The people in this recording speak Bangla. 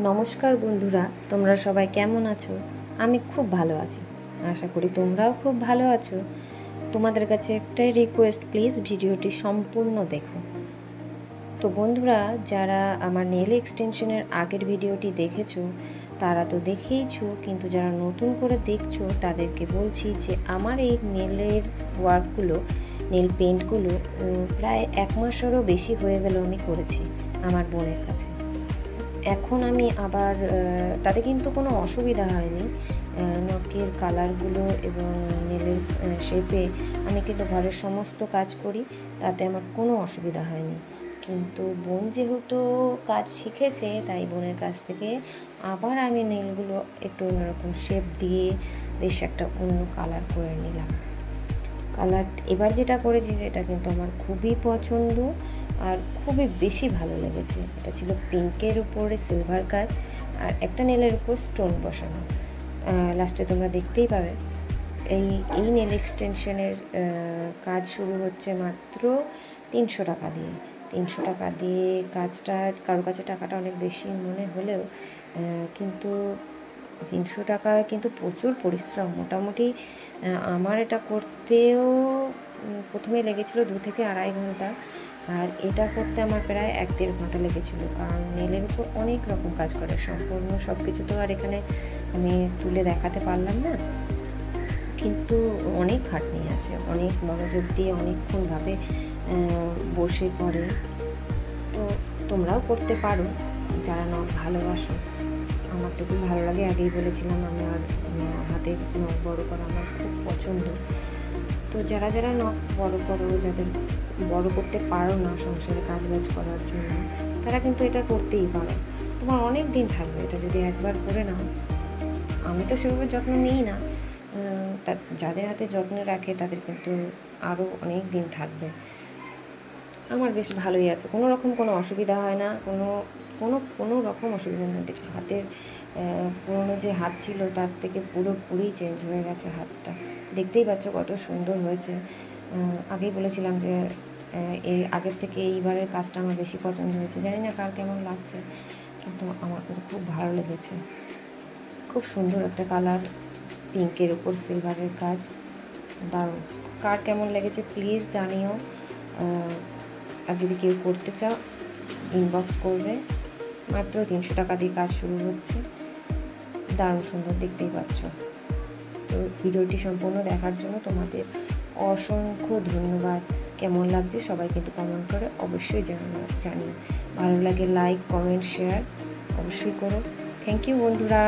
নমস্কার বন্ধুরা, তোমরা সবাই কেমন আছো? আমি খুব ভালো আছি, আশা করি তোমরাও খুব ভালো আছো। তোমাদের কাছে একটাই রিকোয়েস্ট, প্লিজ ভিডিওটি সম্পূর্ণ দেখো। তো বন্ধুরা, যারা আমার নেল এক্সটেনশনের আগের ভিডিওটি দেখেছো তারা তো দেখেইছো, কিন্তু যারা নতুন করে দেখছো তাদেরকে বলছি যে আমার এই নেলের ওয়ার্কগুলো, নেল পেন্টগুলো প্রায় 1 মাসেরও বেশি হয়ে গেল আমি করেছি আমার বোনের কাছে। এখন আমি আবার তাতে কিন্তু কোনো অসুবিধা হয়নি। নখের কালারগুলো এবং নেলের শেপে আমি কিন্তু ঘরের সমস্ত কাজ করি, তাতে আমার কোনো অসুবিধা হয়নি। কিন্তু বোন যেহেতু কাজ শিখেছে, তাই বোনের কাছ থেকে আবার আমি নেলগুলো একটু অন্যরকম শেপ দিয়ে বেশ একটা অন্য কালার করে নিলাম। কালার এবার যেটা করেছি সেটা কিন্তু আমার খুবই পছন্দ আর খুবই বেশি ভালো লেগেছে। এটা ছিল পিঙ্কের উপরে সিলভার কাজ আর একটা নেলের উপর স্টোন বসানো। লাস্টে তোমরা দেখতেই পাবে। এই নেল এক্সটেনশনের কাজ শুরু হচ্ছে মাত্র 300 টাকা দিয়ে। 300 টাকা দিয়ে কাজটা, কারোর কাছে টাকাটা অনেক বেশি মনে হলেও কিন্তু 300 টাকা কিন্তু প্রচুর পরিশ্রম। মোটামুটি আমার এটা করতেও প্রথমে লেগেছিলো 2 থেকে আড়াই ঘন্টা, আর এটা করতে আমার প্রায় 1-1.5 ঘন্টা লেগেছিলো। কারণ নেলের উপর অনেক রকম কাজ করে, সম্পূর্ণ সব কিছু তো আর এখানে আমি তুলে দেখাতে পারলাম না, কিন্তু অনেক খাটনি আছে, অনেক মনোযোগ দিয়ে অনেকক্ষণভাবে বসে পড়ে। তো তোমরাও করতে পারো যারা নখ ভালোবাসো। আমার তো খুব ভালো লাগে, আগেই বলেছিলাম আমার হাতের নখ বড়ো করা আমার খুব পছন্দ। তো যারা যারা নখ বড়ো করো, যাদের বড়ো করতে পারো না সংসারে কাজবাজ করার জন্য, তারা কিন্তু এটা করতেই পারো। তোমার অনেক দিন থাকবে এটা যদি একবার করে নাও। আমি তো সেভাবে যত্ন নিই না, যাদের হাতে যত্ন রাখে তাদের কিন্তু আরও অনেক দিন থাকবে। আমার বেশ ভালোই আছে, কোনো রকম কোনো অসুবিধা হয় না, কোনো রকম অসুবিধা নেই। হাতের পুরোনো যে হাত ছিল তার থেকে পুরোপুরি চেঞ্জ হয়ে গেছে হাতটা। দেখতেই পাচ্ছ কত সুন্দর হয়েছে। আগেই বলেছিলাম যে এই আগের থেকে এইবারের কাজটা আমার বেশি পছন্দ হয়েছে। জানি না কার কেমন লাগছে, কিন্তু আমার কিন্তু খুব ভালো লেগেছে। খুব সুন্দর একটা কালার, পিঙ্কের উপর সিলভারের কাজ, দারুণ। কার কেমন লেগেছে প্লিজ জানিও। আর যদি কেউ করতে চাও ইনবক্স করবে। মাত্র 300 টাকা দিয়ে কাজ শুরু হচ্ছে, দারুণ সুন্দর, দেখতেই পাচ্ছ। তো ভিডিওটি সম্পূর্ণ দেখার জন্য তোমাদের অসংখ্য ধন্যবাদ। কেমন লাগছে সবাই কিন্তু কমেন্ট করে অবশ্যই জানিও। ভালো লাগে লাইক, কমেন্ট, শেয়ার অবশ্যই করো। থ্যাংক ইউ বন্ধুরা।